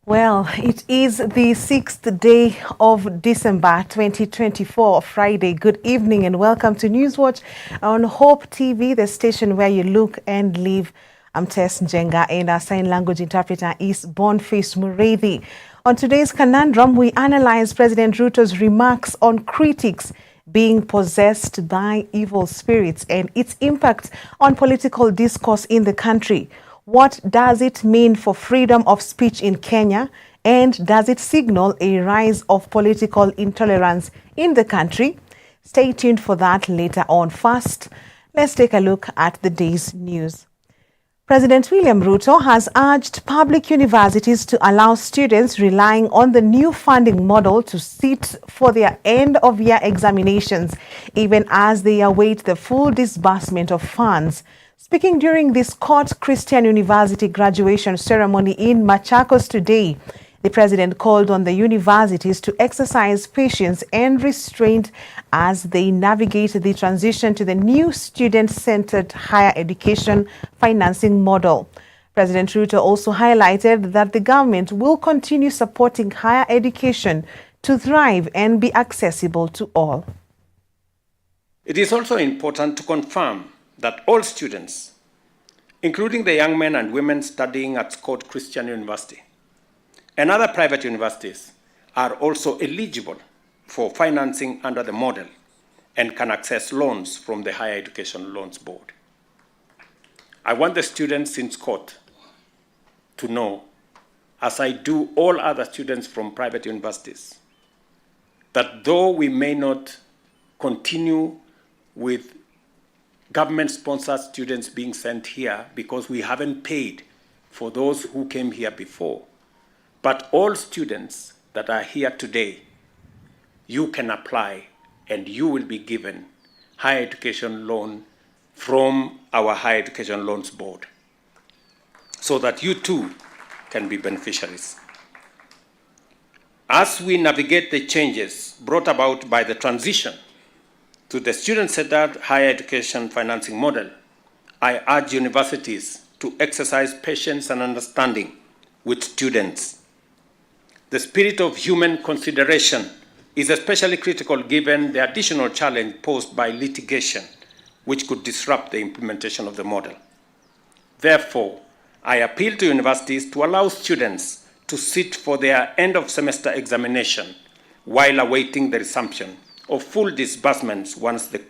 Well, it is the 6th day of December 2024, Friday. Good evening and welcome to Newswatch on Hope TV, the station where you look and live. I'm Tess Njenga and our sign language interpreter is Boniface Mureithi. On today's conundrum, we analyze President Ruto's remarks on critics being possessed by evil spirits and its impact on political discourse in the country. What does it mean for freedom of speech in Kenya? And does it signal a rise of political intolerance in the country? Stay tuned for that later on. First, let's take a look at the day's news. President William Ruto has urged public universities to allow students relying on the new funding model to sit for their end-of-year examinations, even as they await the full disbursement of funds. Speaking during the Scott Christian University graduation ceremony in Machakos today, the president called on the universities to exercise patience and restraint as they navigate the transition to the new student-centered higher education financing model. President Ruto also highlighted that the government will continue supporting higher education to thrive and be accessible to all. It is also important to confirm that all students, including the young men and women studying at Scott Christian University and other private universities, are also eligible for financing under the model and can access loans from the Higher Education Loans Board. I want the students in Scott to know, as I do all other students from private universities, that though we may not continue with government-sponsored students being sent here because we haven't paid for those who came here before, but all students that are here today, you can apply and you will be given higher education loan from our Higher Education Loans Board so that you too can be beneficiaries. As we navigate the changes brought about by the transition to the student-centered higher education financing model, I urge universities to exercise patience and understanding with students. The spirit of human consideration is especially critical given the additional challenge posed by litigation, which could disrupt the implementation of the model. Therefore, I appeal to universities to allow students to sit for their end-of-semester examination while awaiting the resumption of full disbursements once the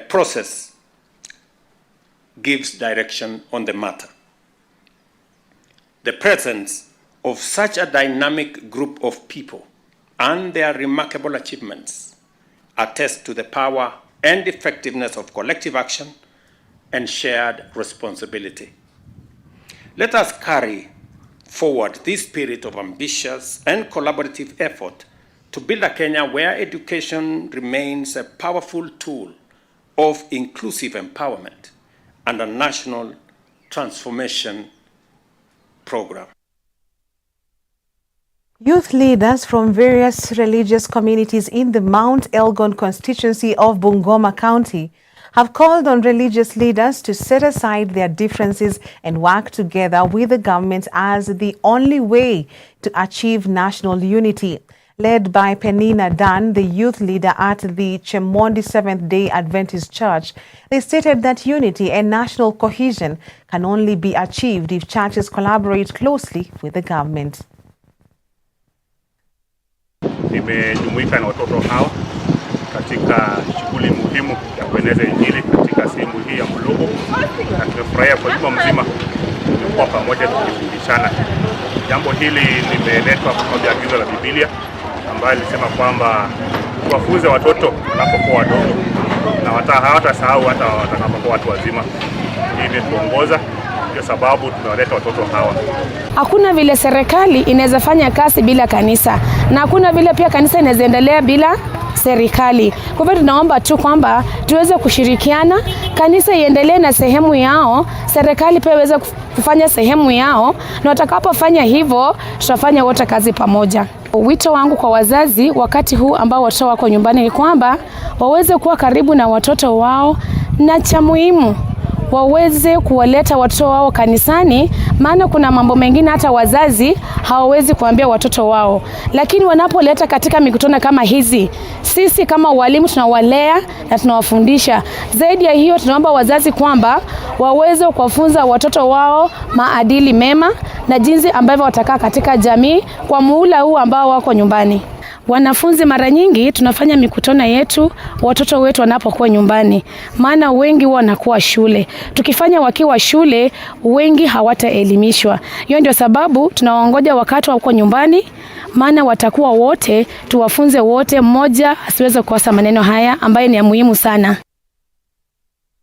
process gives direction on the matter. The presence of such a dynamic group of people and their remarkable achievements attest to the power and effectiveness of collective action and shared responsibility. Let us carry forward this spirit of ambitious and collaborative effort to build a Kenya where education remains a powerful tool of inclusive empowerment and a national transformation program. Youth leaders from various religious communities in the Mount Elgon constituency of Bungoma County have called on religious leaders to set aside their differences and work together with the government as the only way to achieve national unity. Led by Penina Dan, the youth leader at the Chemondi Seventh-day Adventist Church, they stated that unity and national cohesion can only be achieved if churches collaborate closely with the government. Nimejumuika na watoto hao katika shughuli muhimu ya kueneza Injili katika sehemu hii ya Mulugu, na tumefurahia kwa juma mzima kuwa pamoja tukifundishana. Jambo hili limeletwa kwa agizo la Biblia ambayo ilisema kwamba tuwafunze watoto wanapokuwa wadogo na hawatasahau hata watakapokuwa watu wazima. Hii imetuongoza, kwa sababu tunawaleta watoto hawa. Hakuna vile serikali inaweza fanya kazi bila kanisa, na hakuna vile pia kanisa inaweza endelea bila serikali. Kwa hivyo tunaomba tu kwamba tuweze kushirikiana, kanisa iendelee na sehemu yao, serikali pia iweze kufanya sehemu yao, na watakapofanya hivyo tutafanya wote kazi pamoja. Wito wangu kwa wazazi wakati huu ambao watoto wako nyumbani ni kwamba waweze kuwa karibu na watoto wao, na cha muhimu waweze kuwaleta watoto wao kanisani, maana kuna mambo mengine hata wazazi hawawezi kuambia watoto wao. Lakini wanapoleta katika mikutano kama hizi, sisi kama walimu tunawalea na tunawafundisha. Zaidi ya hiyo, tunaomba wazazi kwamba waweze kuwafunza watoto wao maadili mema na jinsi ambavyo watakaa katika jamii kwa muhula huu ambao wako nyumbani. Wanafunzi, mara nyingi tunafanya mikutano yetu watoto wetu wanapokuwa nyumbani, maana wengi wanakuwa shule. Tukifanya wakiwa shule, wengi hawataelimishwa. Hiyo ndio sababu tunawaongoja wakati wako nyumbani, maana watakuwa wote, tuwafunze wote, mmoja asiweze kukosa maneno haya ambayo ni ya muhimu sana.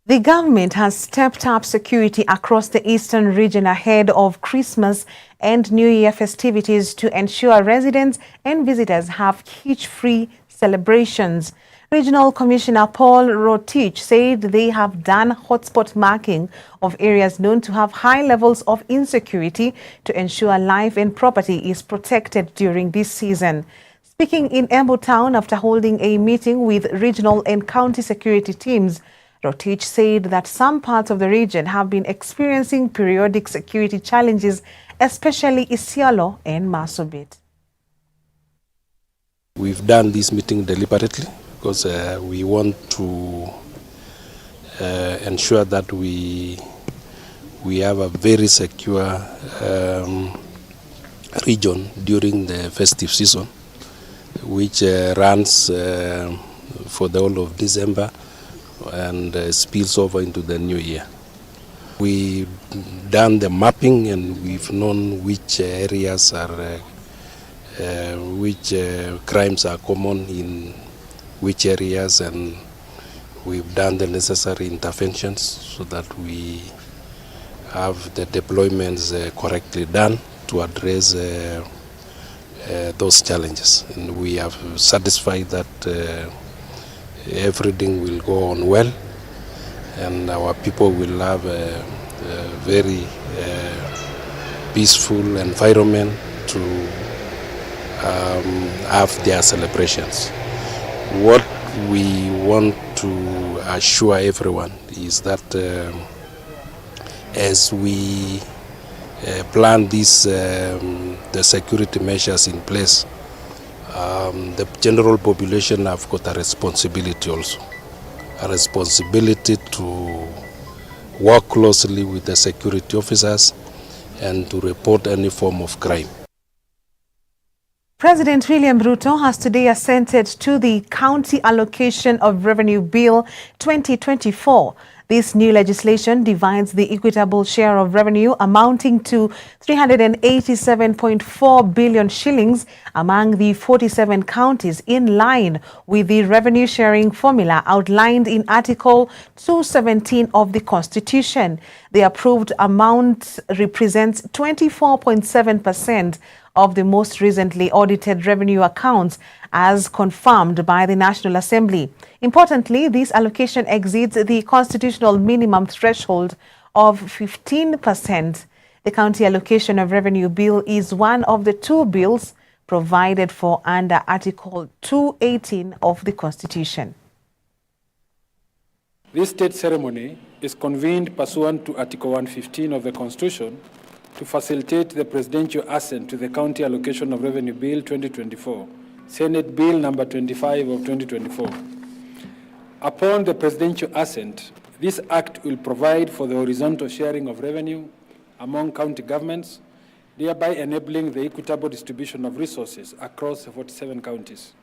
The government has stepped up security across the eastern region ahead of Christmas and New Year festivities to ensure residents and visitors have hitch-free celebrations. Regional Commissioner Paul Rotich said they have done hotspot marking of areas known to have high levels of insecurity to ensure life and property is protected during this season. Speaking in Embu Town after holding a meeting with regional and county security teams, Rotich said that some parts of the region have been experiencing periodic security challenges, especially Isiolo and Marsabit. We've done this meeting deliberately because we want to ensure that we have a very secure region during the festive season, which runs for the whole of December and spills over into the new year. We've done the mapping and we've known which areas are, which crimes are common in which areas, and we've done the necessary interventions so that we have the deployments correctly done to address those challenges. And we have satisfied that everything will go on well and our people will have a very peaceful environment to have their celebrations. What we want to assure everyone is that as we plan this, the security measures in place, the general population have got a responsibility also, a responsibility to work closely with the security officers and to report any form of crime. President William Ruto has today assented to the County Allocation of Revenue Bill 2024. This new legislation divides the equitable share of revenue amounting to 387.4 billion shillings among the 47 counties in line with the revenue sharing formula outlined in Article 217 of the Constitution. The approved amount represents 24.7% of the most recently audited revenue accounts as confirmed by the National Assembly. Importantly, this allocation exceeds the constitutional minimum threshold of 15%. The County Allocation of Revenue Bill is one of the two bills provided for under Article 218 of the Constitution. This state ceremony is convened pursuant to Article 115 of the Constitution to facilitate the presidential assent to the County Allocation of Revenue Bill 2024, Senate Bill number 25 of 2024. Upon the presidential assent, this act will provide for the horizontal sharing of revenue among county governments, thereby enabling the equitable distribution of resources across the 47 counties.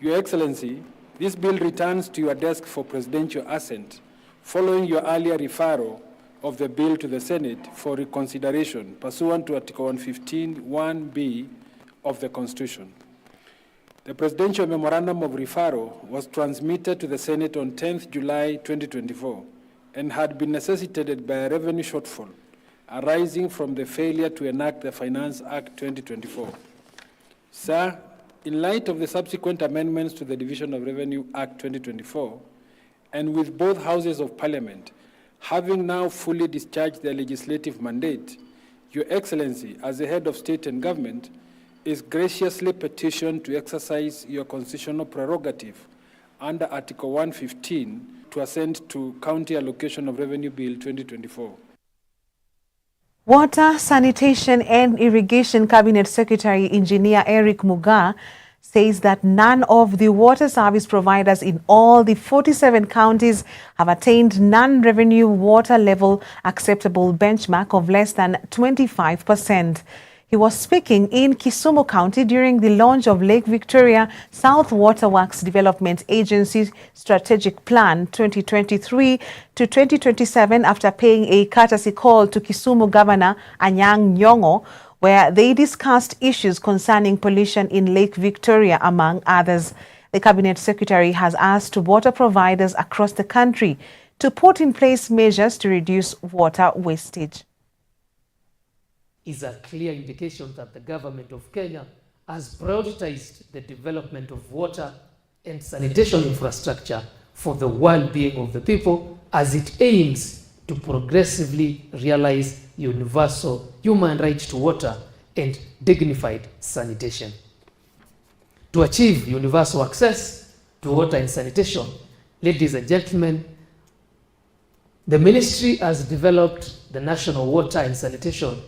Your Excellency, this bill returns to your desk for presidential assent following your earlier referral of the bill to the Senate for reconsideration pursuant to Article 115(1)(b) of the Constitution. The Presidential Memorandum of Referral was transmitted to the Senate on 10th July 2024 and had been necessitated by a revenue shortfall arising from the failure to enact the Finance Act 2024. Sir, in light of the subsequent amendments to the Division of Revenue Act 2024, and with both houses of Parliament having now fully discharged their legislative mandate, Your Excellency, as the head of state and government, is graciously petitioned to exercise your constitutional prerogative under Article 115 to assent to County Allocation of Revenue Bill 2024. Water, Sanitation and Irrigation Cabinet Secretary Engineer Eric Mugaa says that none of the water service providers in all the 47 counties have attained non-revenue water level acceptable benchmark of less than 25%. He was speaking in Kisumu County during the launch of Lake Victoria South Waterworks Development Agency Strategic Plan 2023 to 2027 after paying a courtesy call to Kisumu Governor Anyang' Nyong'o, where they discussed issues concerning pollution in Lake Victoria, among others. The Cabinet Secretary has asked water providers across the country to put in place measures to reduce water wastage. Is a clear indication that the government of Kenya has prioritized the development of water and sanitation infrastructure for the well-being of the people as it aims to progressively realize universal human right to water and dignified sanitation. To achieve universal access to water and sanitation, ladies and gentlemen, the ministry has developed the National Water and Sanitation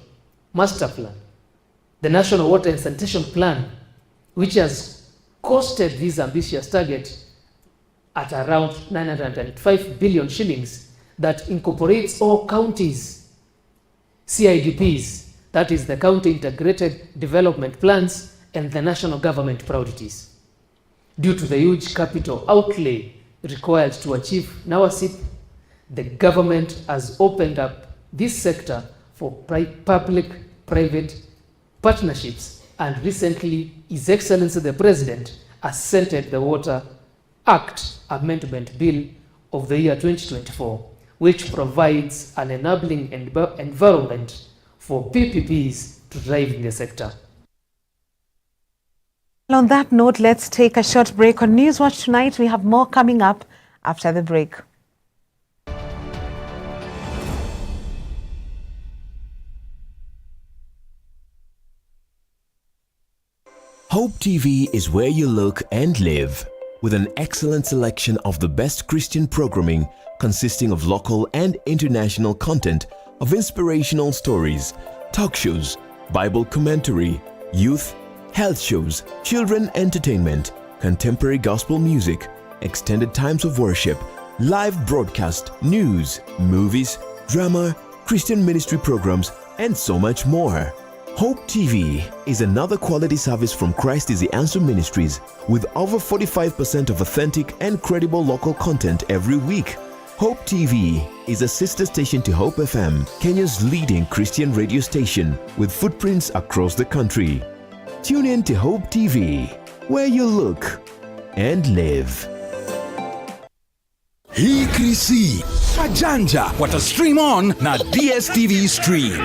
Master Plan, the National Water and Sanitation Plan, which has costed this ambitious target at around 905 billion shillings, that incorporates all counties' CIDPs, that is the County Integrated Development Plans, and the national government priorities. Due to the huge capital outlay required to achieve NAWASIP, the government has opened up this sector for public-private partnerships, and recently His Excellency the President assented the Water Act Amendment Bill of the year 2024, which provides an enabling environment for PPPs to drive in the sector. On that note, let's take a short break on Newswatch tonight. We have more coming up after the break. Hope TV is where you look and live, with an excellent selection of the best Christian programming consisting of local and international content, of inspirational stories, talk shows, Bible commentary, youth, health shows, children entertainment, contemporary gospel music, extended times of worship, live broadcast, news, movies, drama, Christian ministry programs, and so much more. Hope TV is another quality service from Christ is the Answer Ministries, with over 45% of authentic and credible local content every week. Hope TV is a sister station to Hope FM, Kenya's leading Christian radio station, with footprints across the country. Tune in to Hope TV, where you look and live. Hii Krisi, Majanja, wata stream on na DSTV Stream.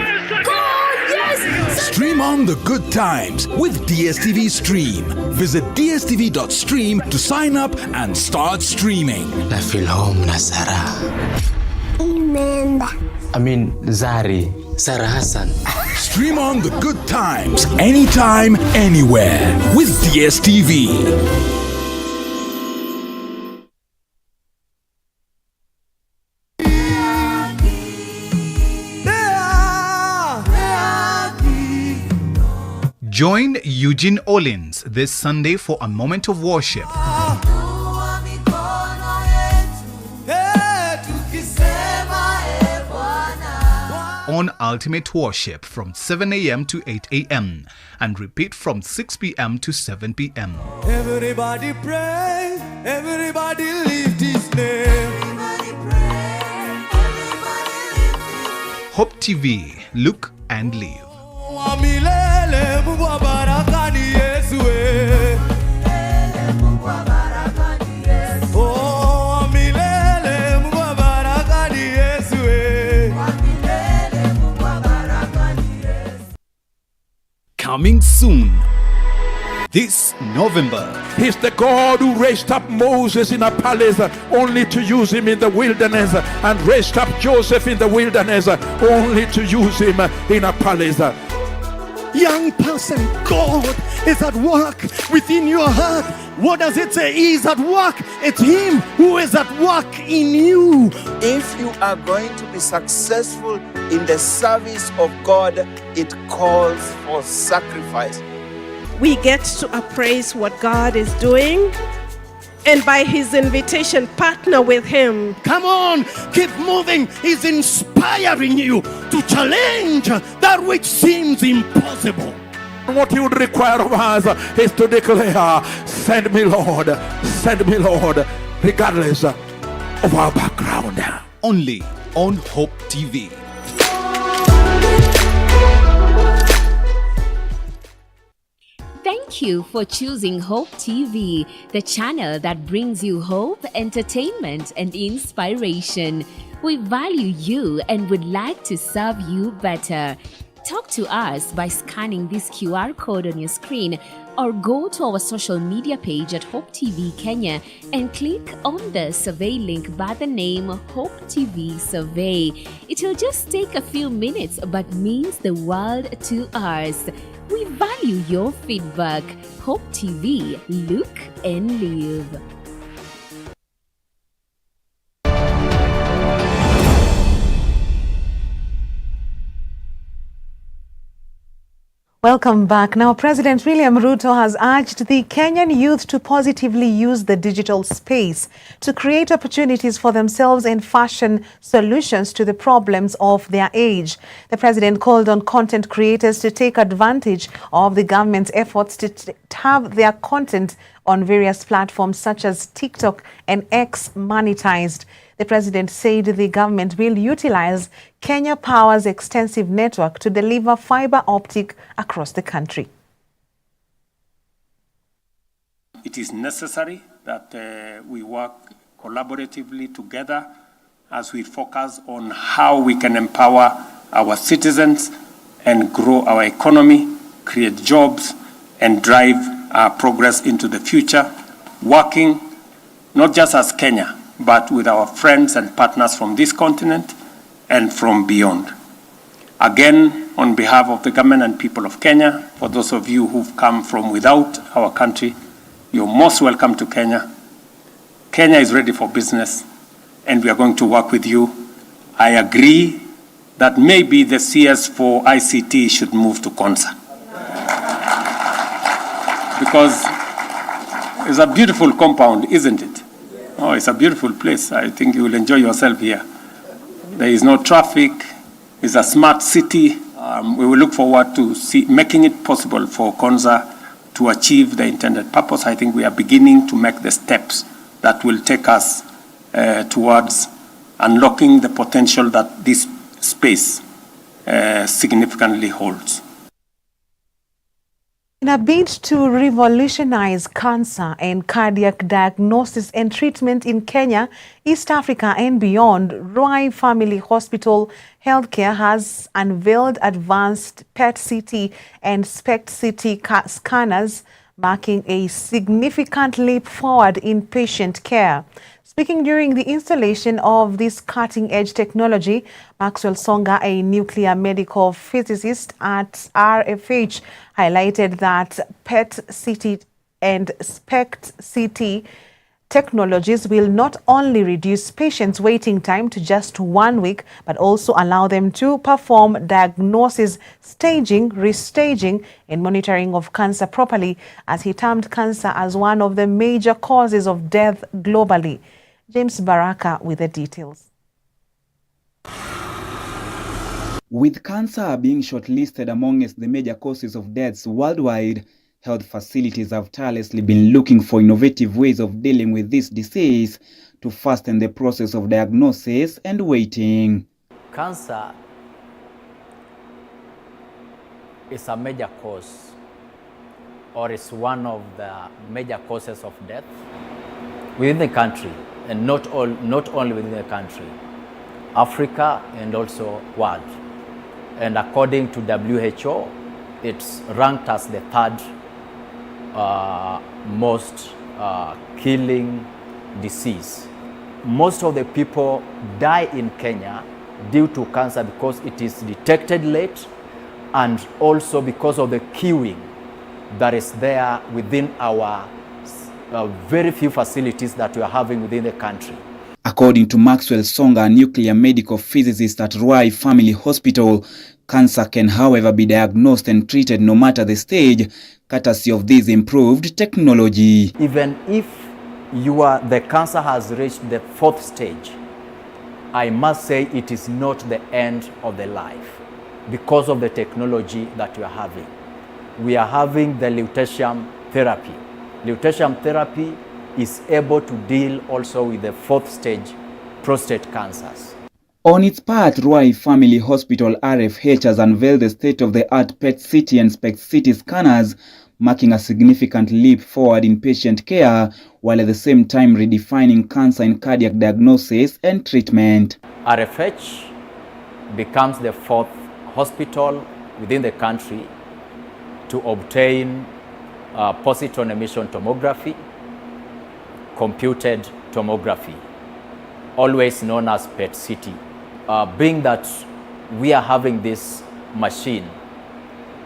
Stream on the good times with DSTV Stream. Visit dstv.stream to sign up and start streaming. I feel home na Sarah. Zari. Sarah Hassan. Stream on the good times anytime, anywhere with DSTV. Join Eugene Olins this Sunday for a moment of worship. On Ultimate Worship from 7 a.m. to 8 a.m. and repeat from 6 p.m. to 7 p.m. Everybody pray, everybody lift His name. Hope TV, look and live. Coming soon this November. He's the God who raised up Moses in a palace only to use him in the wilderness, and raised up Joseph in the wilderness only to use him in a palace. Young person, God is at work within your heart. What does it say? He is at work. It's Him who is at work in you. If you are going to be successful in the service of God, it calls for sacrifice. We get to appraise what God is doing, and by His invitation, partner with Him. Come on, keep moving. He's inspiring you to challenge that which seems impossible. What He would require of us is to declare, send me Lord, regardless of our background. Only on Hope TV. Thank you for choosing Hope TV, the channel that brings you hope, entertainment, and inspiration. We value you and would like to serve you better. Talk to us by scanning this QR code on your screen or go to our social media page at Hope TV Kenya and click on the survey link by the name Hope TV Survey. It will just take a few minutes but means the world to us. We value your feedback. Hope TV, look and live. Welcome back. Now, President William Ruto has urged the Kenyan youth to positively use the digital space to create opportunities for themselves and fashion solutions to the problems of their age. The president called on content creators to take advantage of the government's efforts to have their content on various platforms such as TikTok and X monetized. The president said the government will utilize Kenya Power's extensive network to deliver fiber optic across the country. It is necessary that we work collaboratively together as we focus on how we can empower our citizens and grow our economy, create jobs, and drive our progress into the future, working not just as Kenya, but with our friends and partners from this continent and from beyond. Again, on behalf of the government and people of Kenya, for those of you who've come from without our country, you're most welcome to Kenya. Kenya is ready for business, and we are going to work with you. I agree that maybe the CS for ICT should move to Konza, because it's a beautiful compound, isn't it? Oh, it's a beautiful place. I think you will enjoy yourself here. There is no traffic. It's a smart city. We will look forward to making it possible for Konza to achieve the intended purpose. I think we are beginning to make the steps that will take us towards unlocking the potential that this space significantly holds. In a bid to revolutionize cancer and cardiac diagnosis and treatment in Kenya, East Africa and beyond, Roy Family Hospital Healthcare has unveiled advanced PET-CT and SPECT-CT scanners, marking a significant leap forward in patient care. Speaking during the installation of this cutting-edge technology, Maxwell Songa, a nuclear medical physicist at RFH, highlighted that PET-CT and SPECT-CT technologies will not only reduce patients' waiting time to just 1 week, but also allow them to perform diagnosis, staging, restaging, and monitoring of cancer properly, as he termed cancer as one of the major causes of death globally. James Baraka with the details. With cancer being shortlisted amongst the major causes of deaths worldwide, health facilities have tirelessly been looking for innovative ways of dealing with this disease to fasten the process of diagnosis and waiting. Cancer is a major cause, or is one of the major causes of death within the country, and not only within the country, Africa and also world. And according to WHO, it's ranked as the third most killing disease. Most of the people die in Kenya due to cancer because it is detected late and also because of the queuing that is there within our very few facilities that we are having within the country. According to Maxwell Songa, a nuclear medical physicist at Ruai Family Hospital, cancer can, however, be diagnosed and treated no matter the stage, courtesy of this improved technology. Even if the cancer has reached the 4th stage, I must say it is not the end of the life because of the technology that we are having. We are having the lutetium therapy. Lutetium therapy is able to deal also with the 4th stage prostate cancers. On its part, Ruai Family Hospital RFH has unveiled the state-of-the-art PET-CT and SPECT-CT scanners, marking a significant leap forward in patient care, while at the same time redefining cancer in cardiac diagnosis and treatment. RFH becomes the 4th hospital within the country to obtain positron emission tomography, computed tomography, always known as PET-CT. Being that we are having this machine,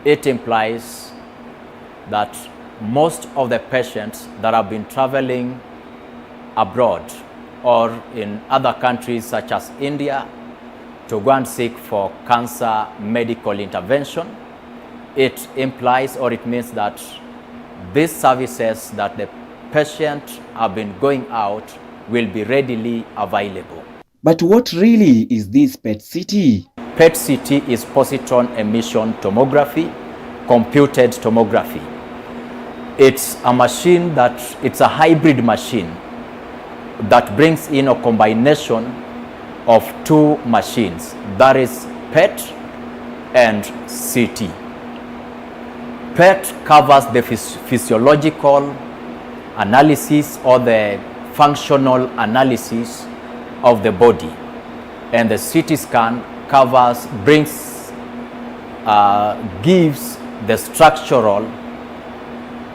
it implies that most of the patients that have been traveling abroad or in other countries such as India to go and seek for cancer medical intervention, it implies or it means that these services that the patient have been going out will be readily available. But what really is this PET-CT? PET-CT is positron emission tomography, computed tomography. It's a machine it's a hybrid machine that brings in a combination of 2 machines, that is PET and CT. PET covers the physiological analysis or the functional analysis of the body, and the CT scan gives the structural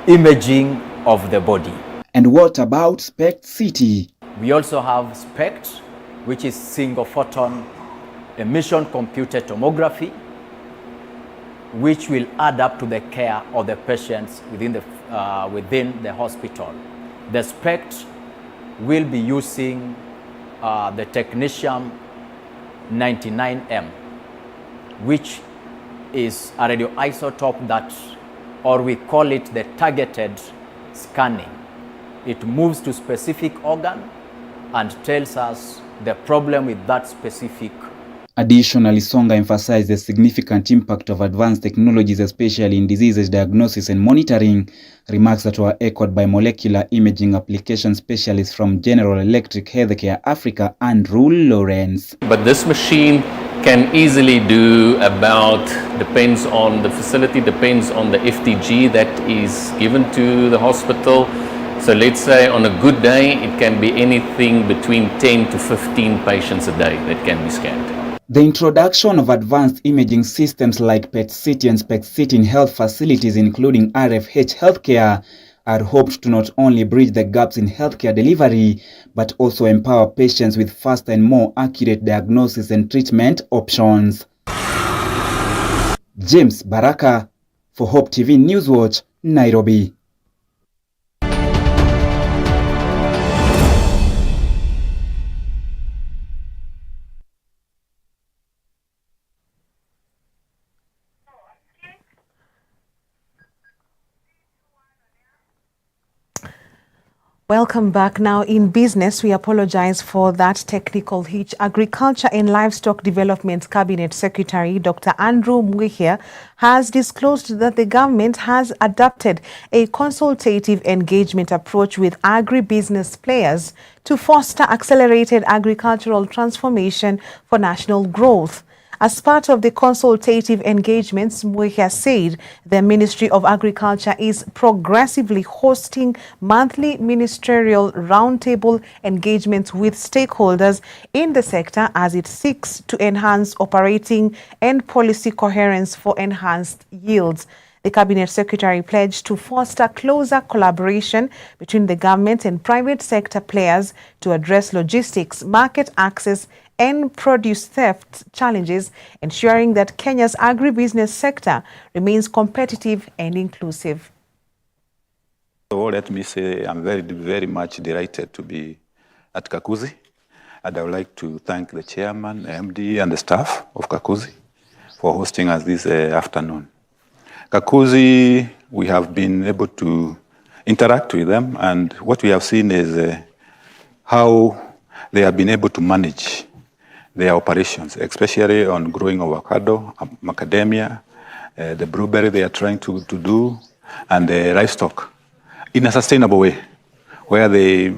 imaging of the body. And what about SPECT-CT? We also have SPECT, which is single photon emission computed tomography, which will add up to the care of the patients within the hospital. The SPECT will be using the technetium 99M, which is a radioisotope that, or we call it the targeted scanning. It moves to specific organ and tells us the problem with that specific. Additionally, Songa emphasized the significant impact of advanced technologies, especially in diseases diagnosis and monitoring, remarks that were echoed by molecular imaging application specialists from General Electric Healthcare Africa, Andrew Lawrence. But this machine can easily do depends on the facility, depends on the FTG that is given to the hospital. So let's say on a good day, it can be anything between 10 to 15 patients a day that can be scanned. The introduction of advanced imaging systems like PET-CT and SPECT-CT in health facilities, including RFH Healthcare, are hoped to not only bridge the gaps in healthcare delivery, but also empower patients with faster and more accurate diagnosis and treatment options. James Baraka for Hope TV Newswatch, Nairobi. Welcome back. Now in business, we apologize for that technical hitch. Agriculture and Livestock Development Cabinet Secretary Dr. Andrew Mwihia has disclosed that the government has adopted a consultative engagement approach with agribusiness players to foster accelerated agricultural transformation for national growth. As part of the consultative engagements, Mwihia said the Ministry of Agriculture is progressively hosting monthly ministerial roundtable engagements with stakeholders in the sector as it seeks to enhance operating and policy coherence for enhanced yields. The Cabinet Secretary pledged to foster closer collaboration between the government and private sector players to address logistics, market access, and produce theft challenges, ensuring that Kenya's agribusiness sector remains competitive and inclusive. So let me say I'm very much delighted to be at Kakuzi, and I would like to thank the chairman, MD, and the staff of Kakuzi for hosting us this afternoon. Kakuzi, we have been able to interact with them, and what we have seen is how they have been able to manage their operations, especially on growing avocado, macadamia, the blueberry they are trying to do, and the livestock in a sustainable way, where they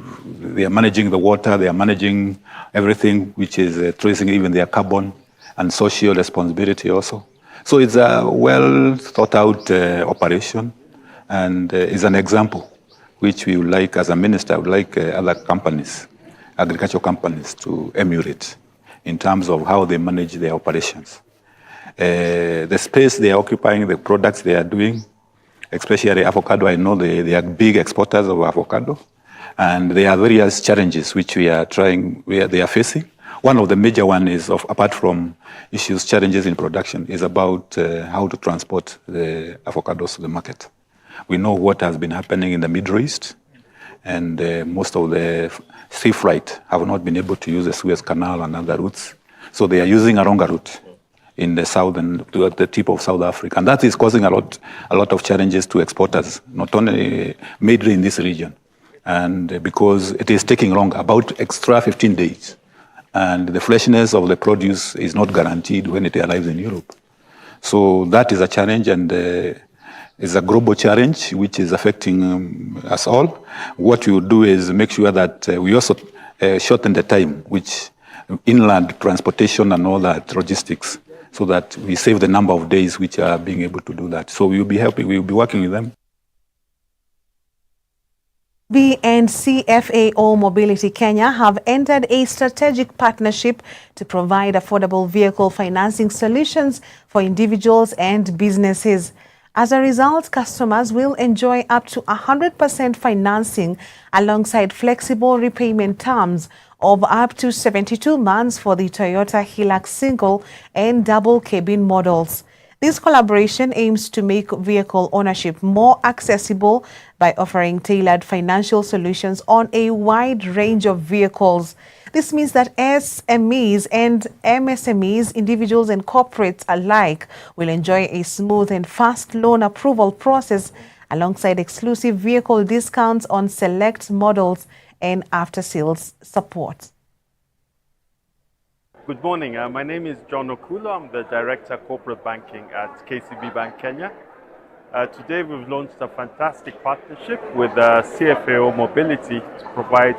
are managing the water, they are managing everything which is tracing even their carbon and social responsibility also. So it's a well thought out operation, and is an example which we would like, as a minister, would like other companies, agricultural companies, to emulate in terms of how they manage their operations. The space they are occupying, the products they are doing, especially avocado, I know they are big exporters of avocado, and there are various challenges which we are facing. One of the major one is, apart from issues, challenges in production, is about how to transport the avocados to the market. We know what has been happening in the Middle East, and most of the sea freight have not been able to use the Suez Canal and other routes. So they are using a longer route in the southern, to the tip of South Africa. And that is causing a lot of challenges to exporters, not only mainly in this region. And because it is taking long, about extra 15 days. And the freshness of the produce is not guaranteed when it arrives in Europe. So that is a challenge, and is a global challenge which is affecting us all. What we will do is make sure that we also shorten the time, which inland transportation and all that logistics, so that we save the number of days which are being able to do that. So we will be helping, we will be working with them. B and CFAO Mobility Kenya have entered a strategic partnership to provide affordable vehicle financing solutions for individuals and businesses. As a result, customers will enjoy up to 100% financing alongside flexible repayment terms of up to 72 months for the Toyota Hilux single and double cabin models. This collaboration aims to make vehicle ownership more accessible by offering tailored financial solutions on a wide range of vehicles. This means that SMEs and MSMEs, individuals and corporates alike, will enjoy a smooth and fast loan approval process alongside exclusive vehicle discounts on select models and after-sales support. Good morning. My name is John Okulo. I'm the Director of Corporate Banking at KCB Bank Kenya. Today we've launched a fantastic partnership with CFAO Mobility to provide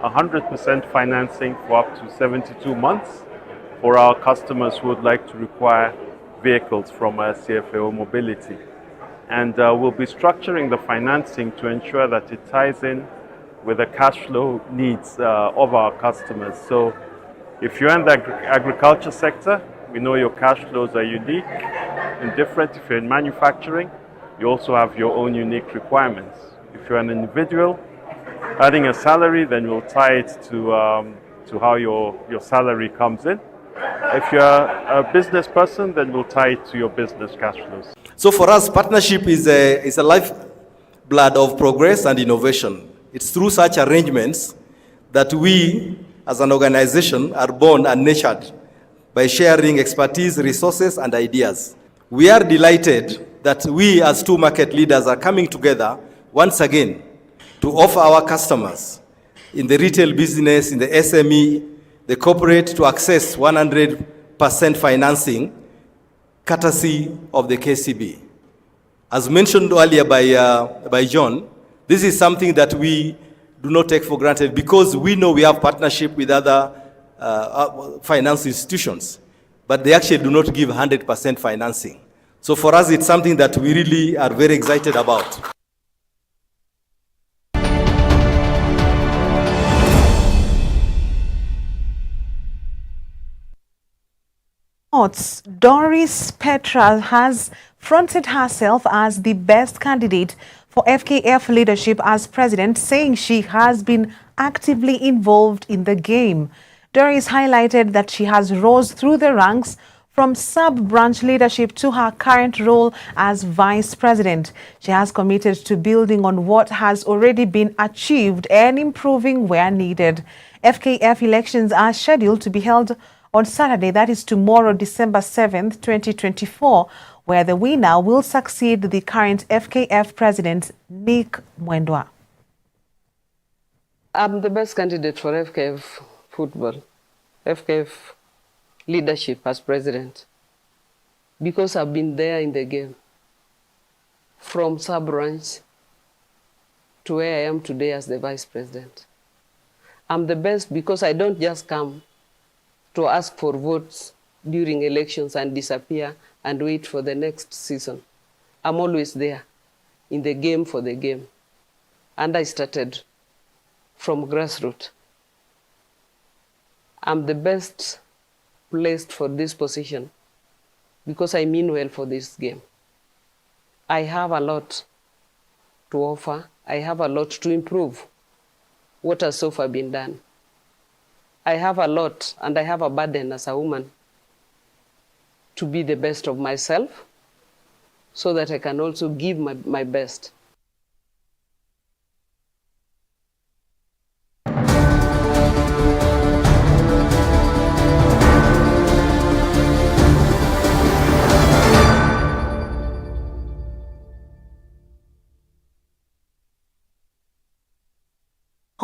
100% financing for up to 72 months for our customers who would like to require vehicles from CFAO Mobility. And we'll be structuring the financing to ensure that it ties in with the cash flow needs of our customers. So if you're in the agriculture sector, we know your cash flows are unique and different. If you're in manufacturing, you also have your own unique requirements. If you're an individual earning a salary, then we'll tie it to how your salary comes in. If you're a business person, then we'll tie it to your business cash flows. So for us, partnership is a lifeblood of progress and innovation. It's through such arrangements that we, as an organization, are born and nurtured by sharing expertise, resources, and ideas. We are delighted that we, as two market leaders, are coming together once again to offer our customers in the retail business, in the SME, the corporate, to access 100% financing courtesy of the KCB. As mentioned earlier by John, this is something that we do not take for granted because we know we have partnership with other finance institutions, but they actually do not give 100% financing. So for us, it's something that we really are very excited about. Doris Petra has fronted herself as the best candidate for FKF leadership as president, saying she has been actively involved in the game. Doris highlighted that she has rose through the ranks from sub-branch leadership to her current role as vice president. She has committed to building on what has already been achieved and improving where needed. FKF elections are scheduled to be held on Saturday, that is tomorrow, December 7th, 2024, where the winner will succeed the current FKF president, Nick Mwendwa. I'm the best candidate for FKF football, FKF leadership as president, because I've been there in the game, from sub-branch to where I am today as the vice president. I'm the best because I don't just come to ask for votes during elections and disappear and wait for the next season. I'm always there in the game for the game. And I started from grassroots. I'm the best placed for this position because I mean well for this game. I have a lot to offer. I have a lot to improve what has so far been done. I have a lot and I have a burden as a woman to be the best of myself so that I can also give my best.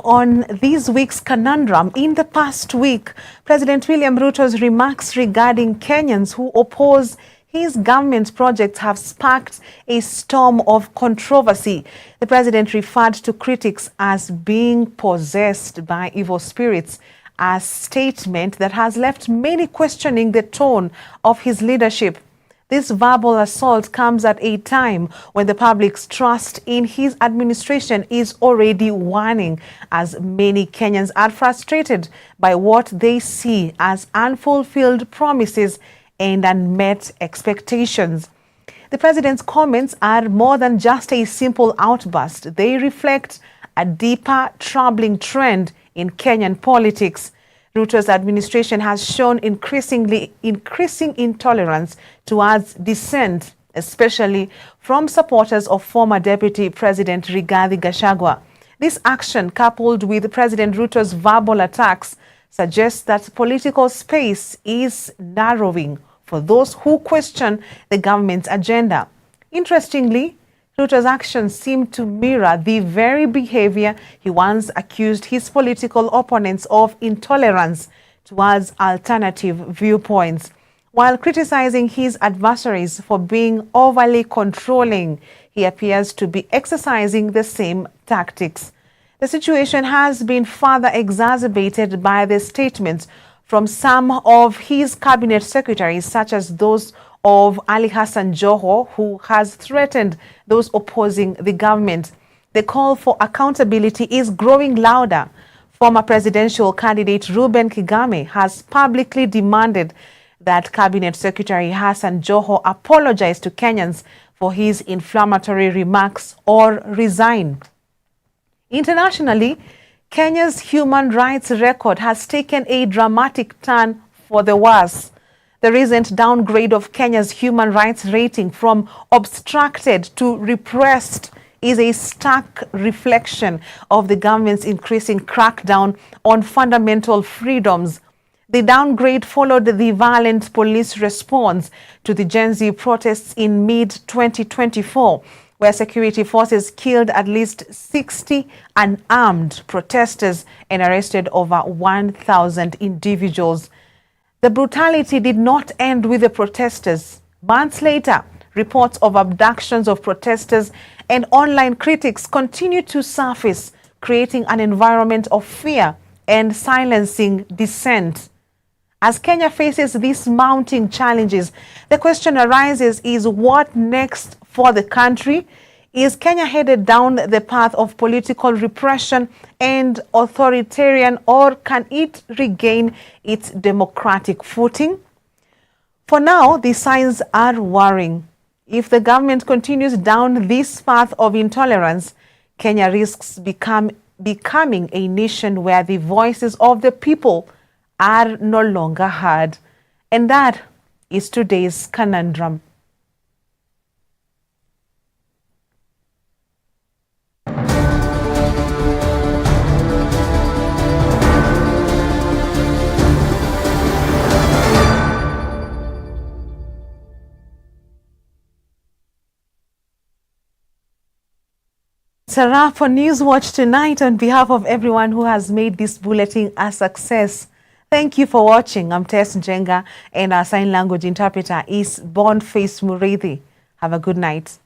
On this week's conundrum, in the past week, President William Ruto's remarks regarding Kenyans who oppose his government projects have sparked a storm of controversy. The president referred to critics as being possessed by evil spirits, a statement that has left many questioning the tone of his leadership. This verbal assault comes at a time when the public's trust in his administration is already waning, as many Kenyans are frustrated by what they see as unfulfilled promises and unmet expectations. The president's comments are more than just a simple outburst. They reflect a deeper, troubling trend in Kenyan politics. Ruto's administration has shown increasing intolerance towards dissent, especially from supporters of former Deputy President Rigathi Gachagua. This action, coupled with President Ruto's verbal attacks, suggests that political space is narrowing for those who question the government's agenda. Interestingly, Ruto's actions seem to mirror the very behavior he once accused his political opponents of: intolerance towards alternative viewpoints. While criticizing his adversaries for being overly controlling, he appears to be exercising the same tactics. The situation has been further exacerbated by the statements from some of his cabinet secretaries, such as those of Ali Hassan Joho, who has threatened those opposing the government. The call for accountability is growing louder. Former presidential candidate Reuben Kigame has publicly demanded that Cabinet Secretary Hassan Joho apologize to Kenyans for his inflammatory remarks or resign. Internationally, Kenya's human rights record has taken a dramatic turn for the worse. The recent downgrade of Kenya's human rights rating from obstructed to repressed is a stark reflection of the government's increasing crackdown on fundamental freedoms. The downgrade followed the violent police response to the Gen Z protests in mid-2024, where security forces killed at least 60 unarmed protesters and arrested over 1,000 individuals. The brutality did not end with the protesters. Months later, reports of abductions of protesters and online critics continue to surface, creating an environment of fear and silencing dissent. As Kenya faces these mounting challenges, the question arises: is what next for the country? Is Kenya headed down the path of political repression and authoritarian, or can it regain its democratic footing? For now, the signs are worrying. If the government continues down this path of intolerance, Kenya risks becoming a nation where the voices of the people are no longer heard. And that is today's conundrum. It's a wrap for Newswatch tonight. On behalf of everyone who has made this bulletin a success, thank you for watching. I'm Tess Njenga, and our sign language interpreter is Boniface Murithi. Have a good night.